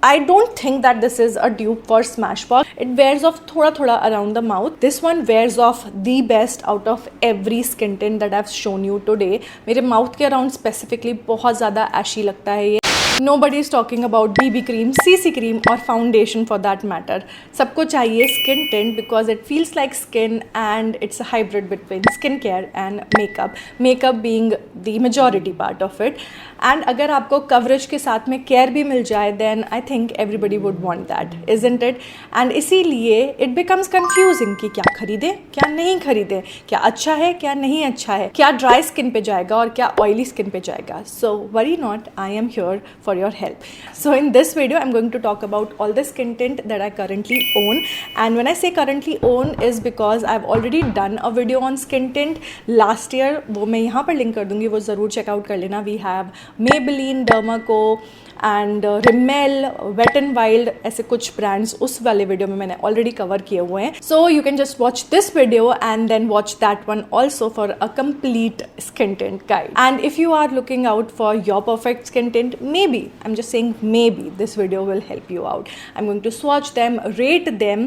I don't think that this is a dupe for Smashbox. It wears off thoda around the mouth. This one wears off the best out of every skin tint that I've shown you today. मेरे mouth के around specifically बहुत ज़्यादा ashy लगता है ये. Nobody is talking about BB cream, CC cream or foundation for that matter. सबको चाहिए skin tint because it feels like skin and it's a hybrid between skincare and makeup. Makeup being the majority part of it. And अगर आपको coverage के साथ में care भी मिल जाए then I think everybody would want that, isn't it? And इसीलिए it becomes confusing कि क्या खरीदें, क्या नहीं खरीदें, क्या अच्छा है, क्या नहीं अच्छा है, क्या dry skin पे जाएगा और क्या oily skin पे जाएगा. So worry not, I am here for your help. So in this video I'm going to talk about all the skin tint that I currently own, and when I say currently own is because I've already done a video on skin tint last year. वो मैं यहाँ पर link कर दूँगी, वो ज़रूर check out कर लेना. We have Maybelline, Dermaco and Rimmel, Wet and Wild, ऐसे कुछ ब्रांड्स उस वाले वीडियो में मैंने ऑलरेडी कवर किए हुए हैं. So you can just watch this video and then watch that one also for a complete skin tint guide. And if you are looking out for your perfect skin tint, maybe, I am just saying maybe, this video will help you out. I'm going to swatch them, rate them,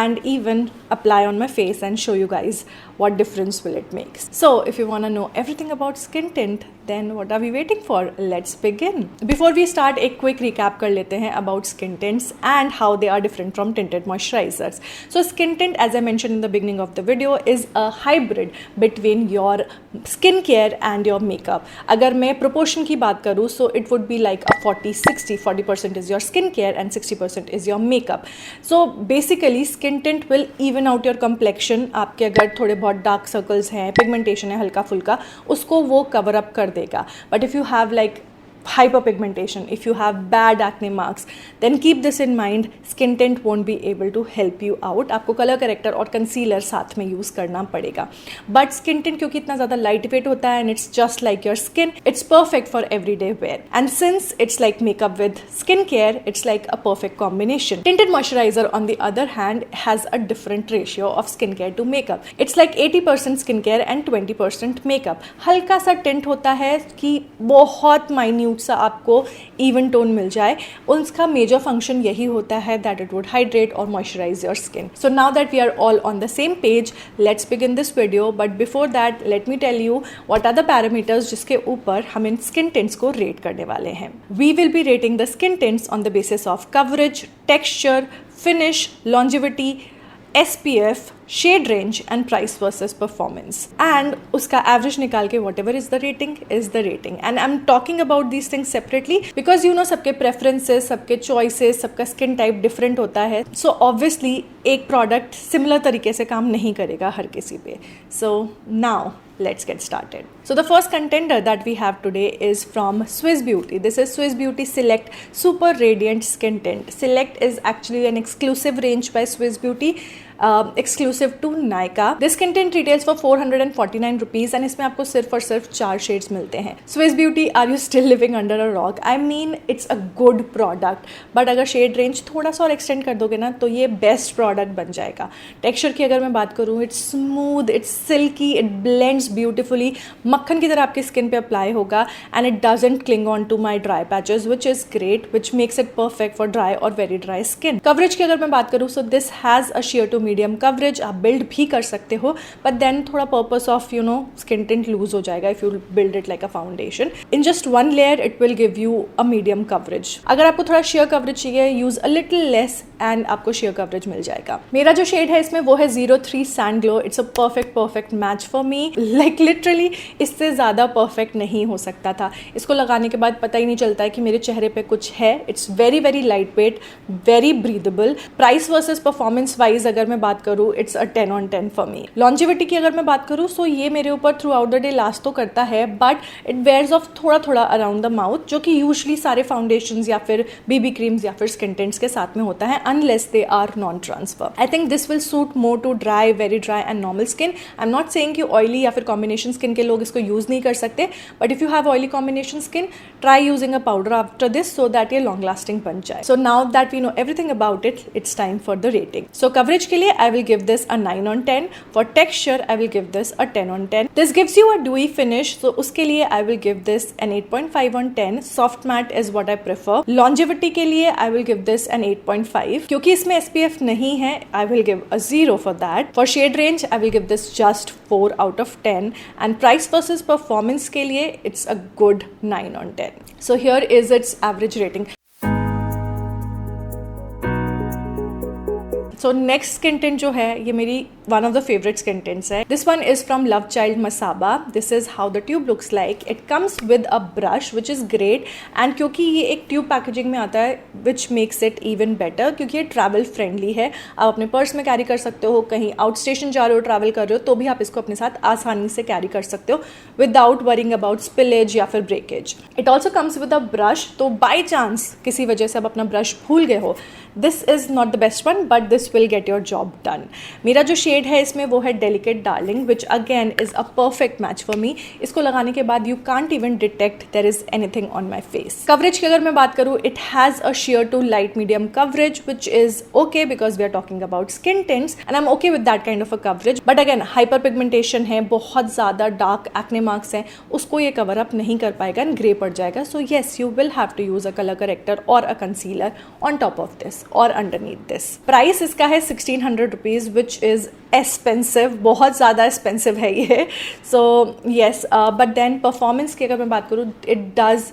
and even apply on my face and show you guys what difference will it make. So if you want to know everything about skin tint, then what are we waiting for? Let's begin. Before we start, एक quick recap कर लेते हैं about skin tints and how they are different from tinted moisturizers. So skin tint, as I mentioned in the beginning of the video, is a hybrid between your skincare and your makeup. अगर मैं proportion की बात करूँ, so it would be like a 40-60. 40% is your skincare and 60% is your makeup. So basically skin tint will even out your complexion. आपके अगर थोड़े बहुत dark circles हैं, पिगमेंटेशन है हल्का फुल्का, उसको वो कवर अप कर देगा. But if you have like hyperpigmentation, if you have bad acne marks, then keep this in mind, skin tint won't be able to help you out. आपको colour corrector और concealer साथ में use करना पड़ेगा. But skin tint क्योंकि इतना ज़्यादा light wait होता है and it's just like your skin, it's perfect for everyday wear. And since it's like makeup with skincare, it's like a perfect combination. Tinted moisturizer on the other hand has a different ratio of skincare to makeup. It's like 80% skincare and 20% makeup. हल्का सा tint होता है कि बहुत minute सा आपको even tone मिल जाए. उसका मेजर फंक्शन यही होता है दैट इट वुड हाइड्रेट और moisturise your skin. So now that we are all on the same page, let's begin this video. But before that let me tell you what are the parameters जिसके ऊपर हम इन skin tints को rate करने वाले हैं. We will be rating the skin tints on the basis of coverage, texture, finish, longevity, SPF, shade range and price versus performance. And उसका average निकाल के whatever is the rating is the rating. And I'm talking about these things separately because you know सबके preferences, सबके choices, सबका skin type different होता है. So obviously एक product similar तरीके से काम नहीं करेगा हर किसी पे. So now let's get started. So the first contender that we have today is from Swiss Beauty. This is Swiss Beauty Select Super Radiant Skin Tint. Select is actually an exclusive range by Swiss Beauty, exclusive to Nykaa. This skin tint retails for 449 rupees and इसमें आपको सिर्फ और सिर्फ 4 shades मिलते हैं. Swiss Beauty, are you still living under a rock? I mean it's a good product, but अगर shade range थोड़ा सा और एक्सटेंड कर दोगे ना तो ये बेस्ट प्रोडक्ट बन जाएगा. टेक्सचर की अगर मैं बात करूँ, it's smooth, it's silky, it blends beautifully, मक्खन की तरह आपकी स्किन पे अप्लाई होगा and it doesn't cling on to my dry patches which is great, which makes it perfect for dry और वेरी ड्राई स्किन. कवरेज की अगर मैं बात करूँ, so this has a sheer to medium coverage. आप build भी कर सकते हो बट देन थोड़ा purpose of you know skin tint loose हो जाएगा if you build it like a foundation. In just one layer it will give you a medium coverage. अगर आपको थोड़ा शेयर कवरेज चाहिए, use a little less and आपको share coverage मिल जाएगा. मेरा जो शेड है इसमें वो है 03 sand glow. It's a perfect match for me. Like literally इससे ज़्यादा परफेक्ट नहीं हो सकता था. इसको लगाने के बाद पता ही नहीं चलता है कि मेरे चेहरे पे कुछ है. It's very light weight, very breathable. Price versus performance wise अगर मैं बात करूँ, it's a 10 on 10 for me. Longevity की अगर मैं बात करूँ, सो ये मेरे ऊपर through out the day last तो करता है बट इट वेयर्स ऑफ थोड़ा अराउंड द माउथ, जो कि यूजली सारे फाउंडेशंस या फिर BB क्रीम्स या फिर स्किन टिंट्स के साथ में होता है unless they are non-transfer. I think this will suit more to dry, very dry and normal skin. I'm not saying कि oily या फिर combination skin के लोग इसको use नहीं कर सकते, but if you have oily combination skin, try using a powder after this so that ये long lasting बन जाए. So now that we know everything about it, it's time for the rating. So coverage के लिए I will give this a 9 on 10. For texture I will give this a 10 on 10. This gives you a dewy finish, so उसके लिए I will give this an 8.5 on 10. Soft matte is what I prefer. Longevity के लिए I will give this an 8.5. क्योंकि इसमें SPF नहीं है, I will give a 0 for that. For shade range I will give this just 4 out of 10. And price versus performance के लिए it's a good 9 on 10. So here is its average rating. So next skin tint जो है ये मेरी one of the favorite skin tints है. This one is from Love Child Masaba. This is how the tube looks like. It comes with a brush which is great and क्योंकि ये एक tube packaging में आता है which makes it even better क्योंकि ये travel friendly है. आप अपने पर्स में कैरी कर सकते हो, कहीं आउट स्टेशन जा रहे हो, ट्रैवल कर रहे हो तो भी आप इसको अपने साथ आसानी से कैरी कर सकते हो विदाउट वरिंग अबाउट स्पिलेज या फिर breakage. It also comes with a brush, तो बाई चांस किसी वजह से आप अपना ब्रश भूल गए हो, this is not the best one but this will get your job done. मेरा जो शेड है इसमें वो है delicate darling which again is a perfect match for me. इसको लगाने के बाद you can't even detect there is anything on my face. Coverage की अगर मैं बात करूँ, it has a sheer to light medium coverage which is okay because we are talking about skin tints and I am okay with that kind of a coverage. But again hyperpigmentation है, बहुत ज्यादा dark acne marks हैं, उसको ये cover up नहीं कर पाएगा and grey पड़ जाएगा. So yes, you will have to use a colour corrector और a concealer on top of this और अंडरनीथ दिस. प्राइस इसका है 1600 रुपीज विच इज एक्सपेंसिव, बहुत ज़्यादा एक्सपेंसिव है ये. So yes, but then performance की अगर मैं बात करूँ, it does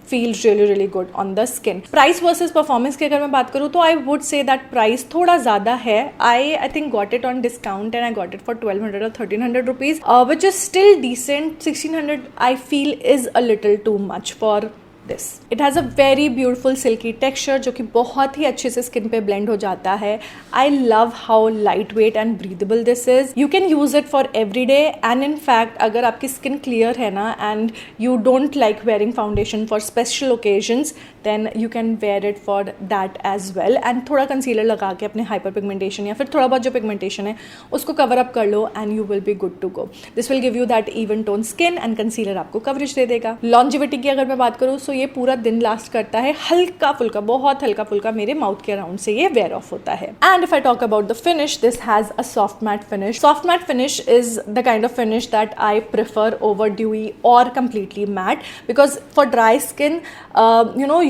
feel really good on the skin. Price versus performance की अगर मैं बात करूँ तो I would say that price थोड़ा ज़्यादा है. I think got it on discount and I got it for 1200 or 1300 rupees, which is still decent. 1600 I feel is a little too much for this. It has a very beautiful silky texture जो कि बहुत ही अच्छे से skin पे blend हो जाता है. I love how lightweight and breathable this is. You can use it for every day and in fact अगर आपकी स्किन क्लियर है ना and you don't like wearing foundation for special occasions then you can wear it for that as well. and थोड़ा concealer लगा के अपने hyper pigmentation या फिर थोड़ा बहुत जो पिगमेंटेशन है उसको कवर अप कर लो and you will be good to go. This will give you that even tone skin and concealer आपको कवरेज दे देगा. लॉन्जिविटी की अगर मैं बात करूँ तो ये पूरा दिन लास्ट करता है, हल्का फुल्का, बहुत हल्का फुल्का मेरे माउथ के अराउंड से ये वेयर ऑफ होता है. And if I talk about the finish, this has a soft matte finish. Soft matte finish is the kind of finish that I prefer over dewy और completely matte because for dry skin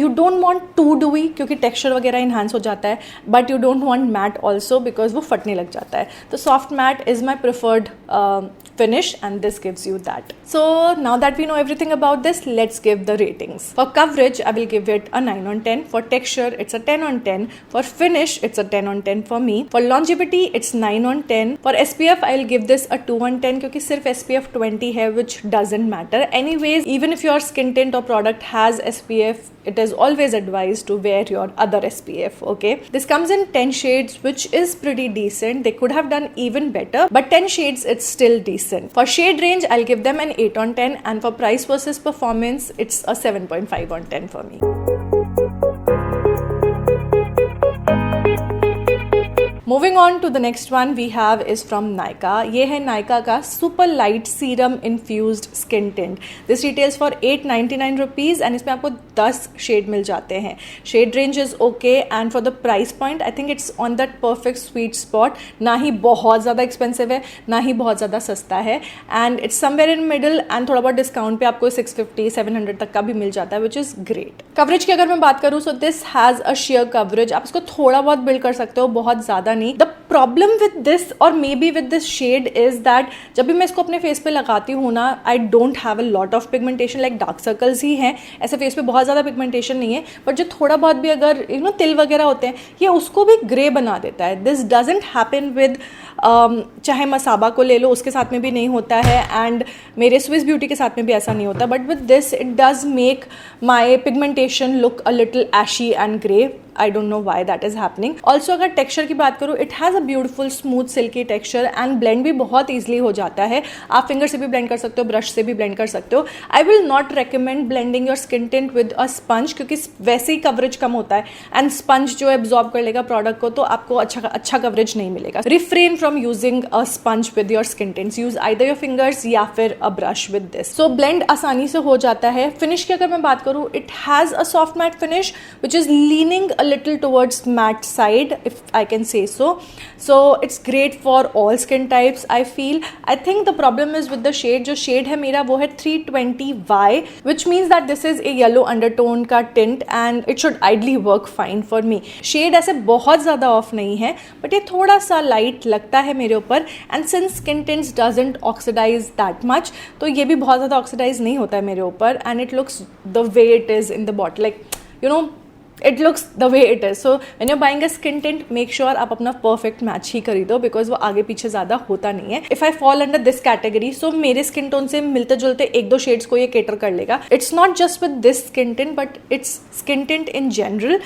you don't want to dewy क्योंकि texture वगैरह enhance हो जाता है, but you don't want matte also because वो फटने लग जाता है. तो soft matte is my preferred finish and this gives you that. So now that we know everything about this, let's give the ratings. For coverage I will give it a 9 on 10. For texture it's a 10 on 10. For finish it's a 10 on 10 for me. For longevity it's 9 on 10. For SPF I'll give this a 2 on 10 क्योंकि सिर्फ SPF 20 है which doesn't matter. Anyways, even if your skin tint or product has SPF, it is always advised to wear your other SPF, okay? This comes in 10 shades which is pretty decent. They could have done even better, but 10 shades it's still decent. For shade range I'll give them an 8 on 10 and for price versus performance it's a 7.5 on 10 for me. Moving on to the next one we have is from Nykaa. ये है Nykaa का Super Light Serum Infused Skin Tint. This retails for 899 rupees and इसमें आपको 10 shade मिल जाते हैं. Shade range is okay and for the price point I think it's on that perfect sweet spot. ना ही बहुत ज़्यादा expensive है, ना ही बहुत ज़्यादा सस्ता है and it's somewhere in middle and थोड़ा बहुत डिस्काउंट पे आपको 650 700 तक का भी मिल जाता है which is great. कवरेज की अगर मैं बात करूँ so this has a sheer coverage. आप इसको थोड़ा बहुत बिल्ड कर सकते हो, बहुत ज़्यादा नहीं. The problem with this or maybe with this shade is that जब भी मैं इसको अपने फेस पे लगाती हूँ ना, I don't have a lot of pigmentation, like dark circles ही हैं, ऐसे फेस पे बहुत ज़्यादा पिगमेंटेशन नहीं है, बट जो थोड़ा बहुत भी अगर तिल वगैरह होते हैं ये उसको भी ग्रे बना देता है. दिस डजेंट हैपन विद चाहे मसाबा को ले लो उसके साथ में भी नहीं होता है एंड मेरे स्विस ब्यूटी के साथ में भी ऐसा नहीं होता, but with this it does make my pigmentation look a little ashy and grey. I don't know why that is happening. Also अगर टेक्सचर की बात करूँ, it has a beautiful smooth silky texture and blend भी बहुत easily हो जाता है. आप फिंगर से भी ब्लेंड कर सकते हो, ब्रश से भी ब्लेंड कर सकते हो. I will not recommend blending your skin tint with a sponge, क्योंकि वैसे ही कवरेज कम होता है एंड स्पंज जो एब्जॉर्ब कर लेगा प्रोडक्ट को, तो आपको अच्छा कवरेज नहीं मिलेगा. Refrain from using a sponge with your skin tints. Use either your fingers या फिर a brush with this. So blend आसानी से हो जाता है. फिनिश की अगर मैं बात करूँ, it has a soft matte finish which is leaning a little towards matte side, if I can say so. So it's great for all skin types, I feel. I think the problem is with the shade. जो shade है मेरा वो है 320Y, which means that this is a yellow undertone का tint and it should ideally work fine for me. Shade ऐसे बहुत ज़्यादा of नहीं है, but ये थोड़ा सा लाइट लगता है मेरे ऊपर. And since skin tints doesn't oxidize that much, तो ये भी बहुत ज़्यादा oxidize नहीं होता है मेरे ऊपर, and it looks the way it is in the bottle, like you know, it looks the way it is. So when you're buying a skin tint, make sure आप अपना perfect match ही खरीदो, because वो आगे पीछे ज़्यादा होता नहीं है. If I fall under this category, so मेरे skin tone से मिलते जुलते एक दो shades को ये cater कर लेगा. It's not just with this skin tint, but it's skin tint in general.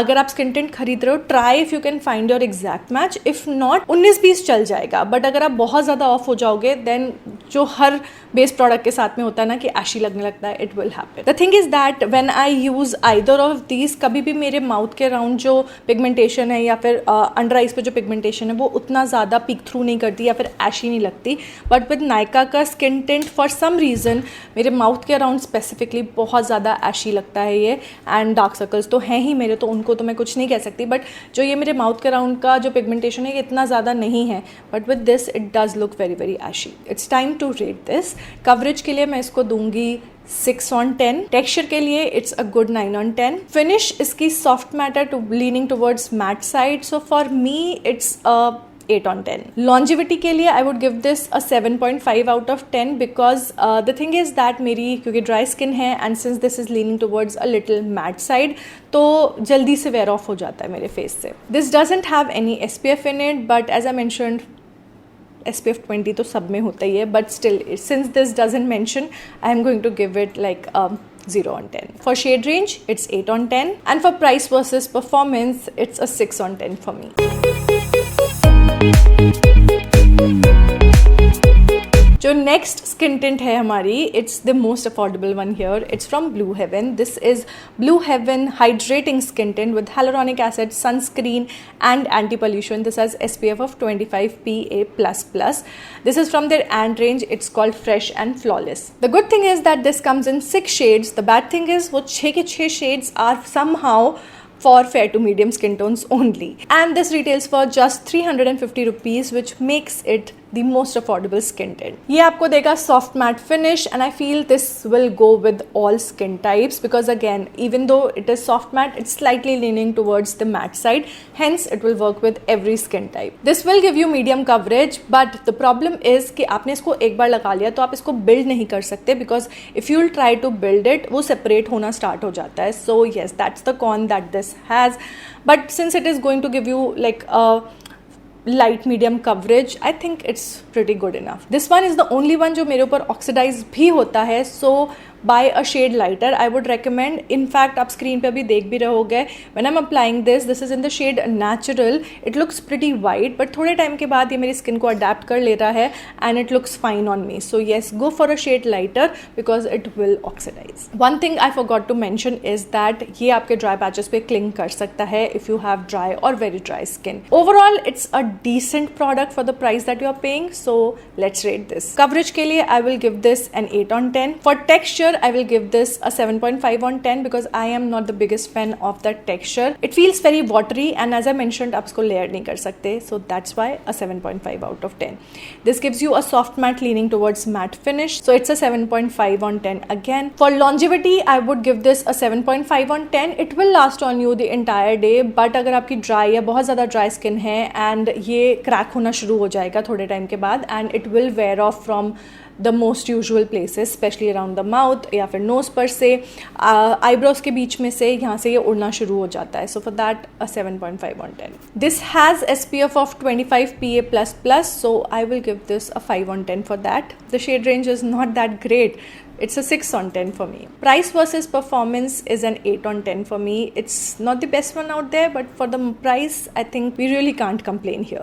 अगर आप skin tint खरीद रहे हो, try if you can find your exact match. If not, 19-20 चल जाएगा. But अगर आप बहुत ज़्यादा ऑफ हो जाओगे, then जो हर बेस प्रोडक्ट के साथ में होता है ना कि एशी लगने लगता है, it will happen. The thing is that when I use either of these, कभी भी मेरे माउथ के अराउंड जो पिगमेंटेशन है या फिर अंडर आइज पे जो पिगमेंटेशन है वो उतना ज़्यादा पीक थ्रू नहीं करती या फिर एशी नहीं लगती. बट विद नायका का skin tint, for some reason मेरे माउथ के अराउंड स्पेसिफिकली बहुत ज़्यादा एशी लगता है ये. एंड डार्क सर्कल्स तो हैं ही मेरे, तो उनको तो मैं कुछ नहीं कह सकती. बट जो ये मेरे माउथ के अराउंड का जो पिगमेंटेशन है ये इतना ज़्यादा नहीं है. But with this it does look very very ashy. It's time to rate this. Coverage के लिए मैं इसको दूंगी 6/10. टेक्सचर के लिए इट्स अ गुड 9/10. फिनिश इसकी soft matte to leaning towards matte side, so for me it's a 8/10. Longevity के लिए I would give this a 7.5 out of 10, because the thing is that मेरी क्योंकि ड्राई स्किन है and since this is leaning towards a little matte side, तो जल्दी से where of हो जाता है मेरे फेस से. This doesn't have any SPF in it, but as I mentioned SPF 20 तो सब में होता ही है, but still since this doesn't mention, I am going to give it like 0/10. For shade range, it's 8/10, and for price versus performance, it's a 6/10 for me. जो next skin tint है हमारी, it's the most affordable one here. It's from Blue Heaven. This is Blue Heaven hydrating skin tint with hyaluronic acid, sunscreen and anti-pollution. This has SPF of 25 PA++. This is from their ant range. It's called Fresh and Flawless. The good thing is that this comes in 6 shades. The bad thing is वो 6 के 6 shades are somehow for fair to medium skin tones only. And this retails for just 350 rupees, which makes it the most affordable skin tint. ये आपको देगा soft matte finish, and I feel this will go with all skin types, because again, even though it is soft matte, it's slightly leaning towards the matte side, hence it will work with every skin type. This will give you medium coverage, but the problem is कि आपने इसको एक बार लगा लिया तो आप इसको build नहीं कर सकते, because if you'll try to build it, वो separate होना start हो जाता है. So yes, that's the con that this has, but since it is going to give you like a light medium coverage, I think it's pretty good enough. This one is the only one जो मेरे ऊपर oxidize भी होता है, so buy a shade lighter. I would recommend, in fact आप screen पे अभी देख भी रहोगे, when I'm applying this is in the shade natural. It looks pretty white, but थोड़े टाइम के बाद ये मेरी skin को adapt कर ले रहा है and it looks fine on me. So yes, go for a shade lighter because it will oxidize. One thing I forgot to mention is that ये आपके dry patches पे cling कर सकता है if you have dry or very dry skin. Overall, it's a decent product for the price that you are paying. So let's rate this. Coverage के लिए I will give this an 8/10. For texture, I will give this a 7.5/10 because I am not the biggest fan of that texture. It feels very watery, and as I mentioned, आप इसको layer नहीं कर सकते, so that's why a 7.5 out of 10. This gives you a soft matte leaning towards matte finish, so it's a 7.5/10 again. For longevity, I would give this a 7.5/10. It will last on you the entire day, but अगर आपकी dry या बहुत ज़्यादा dry skin है and ये crack होना शुरू हो जाएगा थोड़े टाइम के बाद, and it will wear off from the most usual places, especially around the mouth या फिर nose पर से, eyebrows के बीच में से, यहाँ से ये उड़ना शुरू हो जाता है. So for that, a 7.5/10. This has SPF of 25 PA++, so I will give this a 5/10 for that. The shade range is not that great. it's a 6 on 10 for me. Price versus performance is an 8 on 10 for me. It's not the best one out there, but for the price, I think we really can't complain here.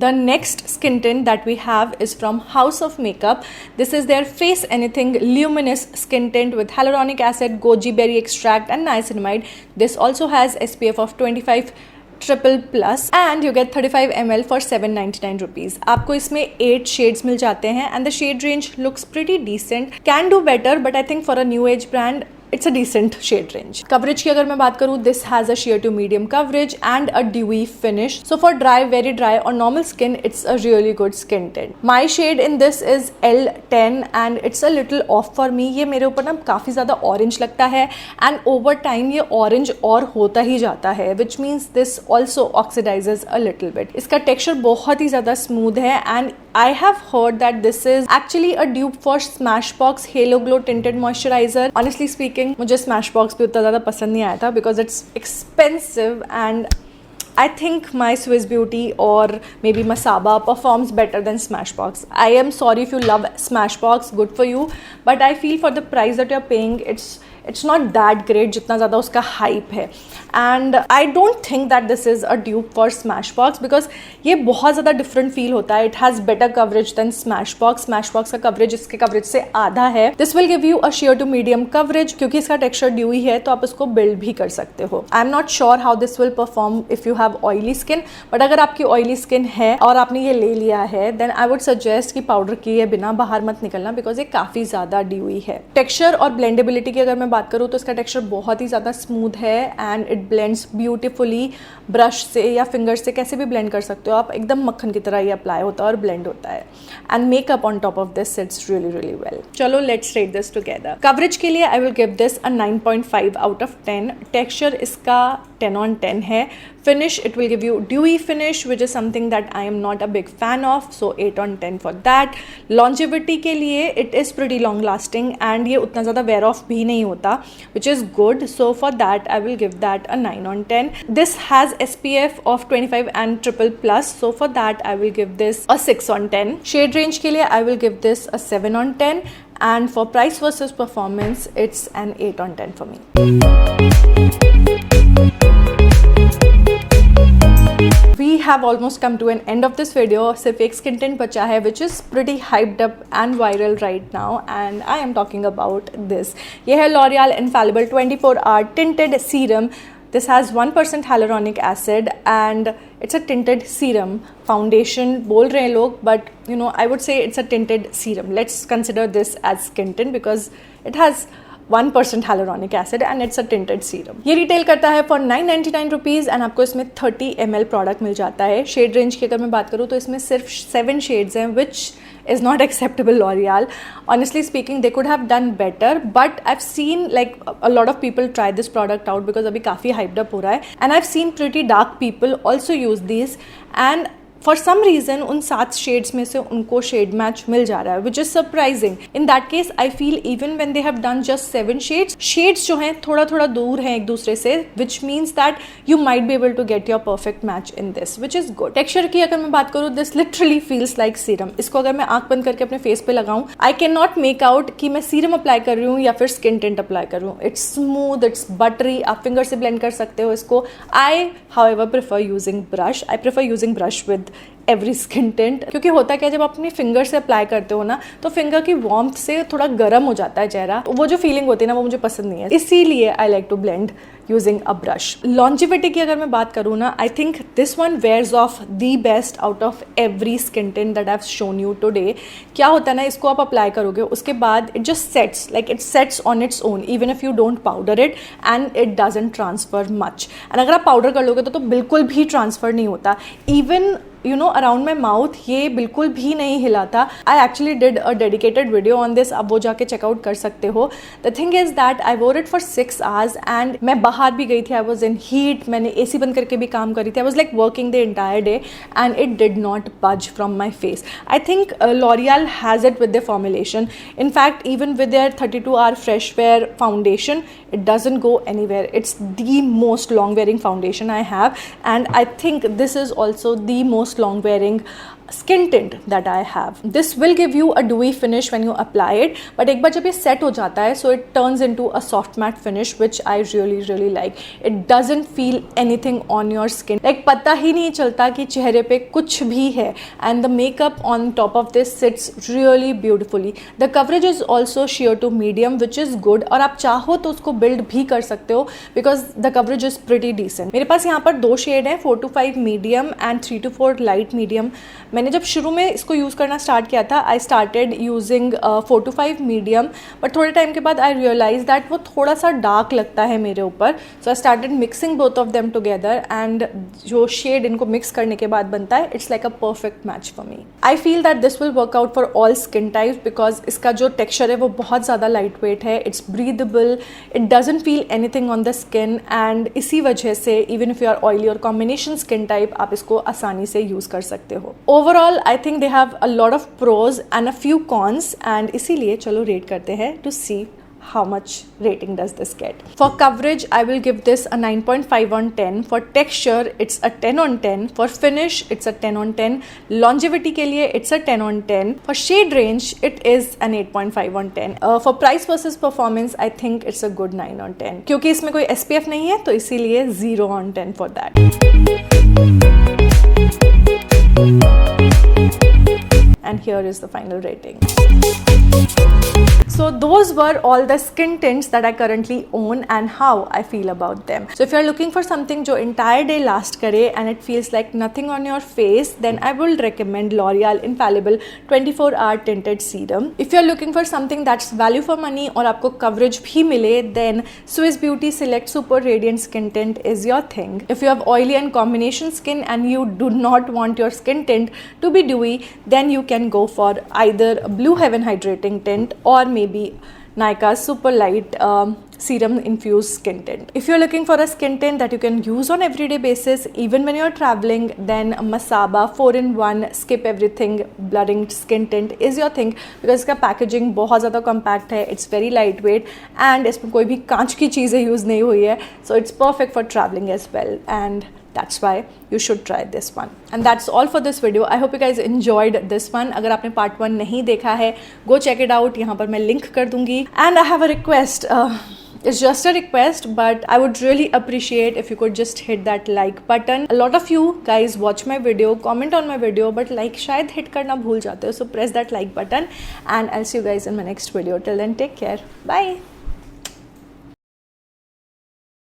The next skin tint that we have is from House of Makeup. This is their Face Anything Luminous Skin Tint with hyaluronic acid, goji berry extract and niacinamide. This also has SPF of 25 triple plus and you get 35 ml for 799 rupees. आपको इसमें 8 shades मिल जाते हैं and the shade range looks pretty decent. Can do better but I think for a new age brand it's a decent shade range. Coverage की अगर मैं बात करूँ, this has a sheer to medium coverage and a dewy finish. So for dry, very dry or normal skin, it's a really good skin tint. My shade in this is L10 and it's a little off for me. ये मेरे ऊपर ना काफ़ी ज़्यादा orange लगता है and over time ये orange और होता ही जाता है, which means this also oxidizes a little bit. इसका texture बहुत ही ज़्यादा smooth है and I have heard that this is actually a dupe for Smashbox Halo Glow Tinted Moisturizer. Honestly speaking, मुझे Smashbox भी उतना ज़्यादा पसंद नहीं आया था because it's expensive and I think my Swiss Beauty or maybe Masaba performs better than Smashbox. I am sorry if you love Smashbox, good for you, but I feel for the price that you're paying, it's not that great जितना ज़्यादा उसका hype है. And I don't think that this is a dupe for Smashbox because ये बहुत ज़्यादा different feel होता है. It has better coverage than Smashbox. Smashbox का coverage इसके coverage से आधा है. This will give you a sheer to medium coverage क्योंकि इसका texture dewy है तो आप इसको build भी कर सकते हो. I'm not sure how this will perform if you have oily skin, but अगर आपकी oily skin है और आपने ये ले लिया है, then I would suggest कि powder किए बिना बाहर मत निकलना because ये काफ़ी ज़्यादा dewy है. Texture और blendability की अगर मैं बात करूँ तो इसका टेक्सचर बहुत ही ज़्यादा स्मूथ है and it blends beautifully. Brush से या फिंगर से कैसे भी ब्लेंड कर सकते हो आप, एकदम मक्खन की तरह ये अप्लाई होता है और ब्लेंड होता है. And makeup on top of this sits really really well. चलो let's rate this together. Coverage के लिए I will give this a 9.5 out of 10. Texture इसका 10 on 10 है. Finish, it will give you dewy finish, which is something that I am not a big fan of, so 8 on 10 for that. Longevity के लिए it is pretty long lasting and ये उतना ज़्यादा wear off भी नहीं होता, which is good. So for that I will give that a 9 on 10. This has SPF of 25 and triple plus, so for that I will give this a 6 on 10. Shade range के लिए I will give this a 7 on 10 and for price versus performance it's an 8 on 10 for me. We have almost come to an end of this video. सिर्फ एक skin tint बचा है which is pretty hyped up and viral right now and I am talking about this. ये है L'Oreal Infallible 24-hour tinted serum. This has 1% hyaluronic acid and it's a tinted serum. Foundation बोल रहे हैं लोग but you know I would say it's a tinted serum. Let's consider this as skin tint because it has 1% hyaluronic acid and it's a tinted serum. ये retail करता है for 999 rupees and आपको इसमें 30 ml product मिल जाता है. Shade range की अगर मैं बात करूँ तो इसमें सिर्फ 7 शेड्स हैं which is not acceptable L'Oreal. Honestly speaking, they could have done better, but I've seen like a lot of people try this product out because अभी काफ़ी hyped up हो रहा है and I've seen pretty dark people also use these and for some reason उन 7 shades में से उनको shade match मिल जा रहा है which is surprising. In that case I feel even when they have done just 7 shades जो हैं थोड़ा थोड़ा दूर हैं एक दूसरे से, which means that you might be able to get your perfect match in this which is good. Texture की अगर मैं बात करूँ, this literally feels like serum. इसको अगर मैं आंख बंद करके अपने फेस पे लगाऊं, I can not make out कि मैं सीरम अप्लाई कर रही हूँ या फिर स्किन टिंट अप्लाई कर रही हूँ. इट्स स्मूथ, इट्स बटरी, आप फिंगर से ब्लेंड कर सकते हो इसको. I however prefer using brush. I prefer using brush with every skin tint क्योंकि होता क्या, जब आप अपनी फिंगर से अप्लाई करते हो ना तो फिंगर की वार्मथ से थोड़ा गर्म हो जाता है चेहरा. वो जो फीलिंग होती है ना वो मुझे पसंद नहीं है, इसीलिए I like to blend using a brush. Longevity की अगर मैं बात करूँ ना, I think this one wears off the best out of every skin tint that I have shown you today. क्या होता है ना, इसको आप अप्लाई करोगे उसके बाद it just sets, like it sets on its own even if you don't powder it and it doesn't transfer much. And अगर आप पाउडर कर लोगे तो बिल्कुल भी ट्रांसफर नहीं होता. Even you know around my mouth ये बिल्कुल भी नहीं हिला था. I actually did a dedicated video on this, आप वो जाके चेकआउट कर सकते हो. The thing is that I वोर इट फॉर 6 आवर्स एंड मैं बाहर भी गई थी. आई वॉज इन हीट, मैंने AC बंद करके भी काम करी थी. I was like working the entire day and it did not budge from my face. I think L'Oreal has it with the formulation. In fact even with their 32-hour fresh wear foundation, it doesn't go anywhere. It's the most long wearing foundation I have and I think this is also the most long wearing skin tint that I have. This will give you a dewy finish when you apply it, but एक बार जब ये set हो जाता है, so it turns into a soft matte finish, which I really like. It doesn't feel anything on your skin. Like पता ही नहीं चलता कि चेहरे पे कुछ भी है, and the makeup on top of this sits really beautifully. The coverage is also sheer to medium, which is good. और आप चाहो तो उसको build भी कर सकते हो because the coverage is pretty decent. मेरे पास यहाँ पर 2 शेड हैं, 4 to 5 medium and 3 to 4 light medium. मैंने जब शुरू में इसको यूज़ करना स्टार्ट किया था, I started using 4 to 5 medium, but थोड़े टाइम के बाद आई रियलाइज दैट वो थोड़ा सा डार्क लगता है मेरे ऊपर. So I started mixing both of them together, and जो शेड इनको मिक्स करने के बाद बनता है, it's like a perfect match for me. I feel that this will work out for all skin types because इसका जो टेक्स्चर है वो बहुत ज़्यादा लाइट वेट है. It's breathable, it doesn't feel anything on the skin, and इसी वजह से even if you are oily और कॉम्बिनेशन स्किन टाइप, आप इसको आसानी से यूज़ कर सकते हो. Overall, I think they have a lot of pros and a few cons, and इसीलिए चलो रेट करते हैं to see how much rating does this get. For coverage, I will give this a 9.5 on 10. For texture, it's a 10 on 10. For finish, it's a 10 on 10. Longevity के लिए, it's a 10 on 10. For shade range, it is an 8.5 on 10. For price versus performance, I think it's a good 9 on 10. क्योंकि इसमें कोई SPF नहीं है, तो इसीलिए 0 on 10 for that. And here is the final rating. So those were all the skin tints that I currently own and how I feel about them. So if you're looking for something जो entire day last करे and it feels like nothing on your face, then I will recommend L'Oreal Infallible 24-hour tinted serum. If you're looking for something that's value for money और आपको coverage भी मिले, then Swiss Beauty Select Super Radiant Skin Tint is your thing. If you have oily and combination skin and you do not want your skin tint to be dewy, then you can go for either Blue Heaven Hydrating Tint or maybe Nykaa's Super Light Serum Infused Skin Tint. If you're looking for a skin tint that you can use on everyday basis, even when you're traveling, then Masaba 4-in-1 Skip Everything Blurring Skin Tint is your thing because इसका packaging बहुत ज़्यादा compact है, it's very lightweight and इसमें कोई भी कांच की चीज़ें use नहीं हुई है, so it's perfect for traveling as well, and that's why you should try this one. And that's all for this video. I hope you guys enjoyed this one. अगर आपने part 1 नहीं देखा है, go check it out. यहाँ पर मैं link कर दूँगी. And I have a request. It's just a request, but I would really appreciate if you could just hit that like button. A lot of you guys watch my video, comment on my video, but like शायद hit करना भूल जाते हो. So press that like button, and I'll see you guys in my next video. Till then, take care. Bye.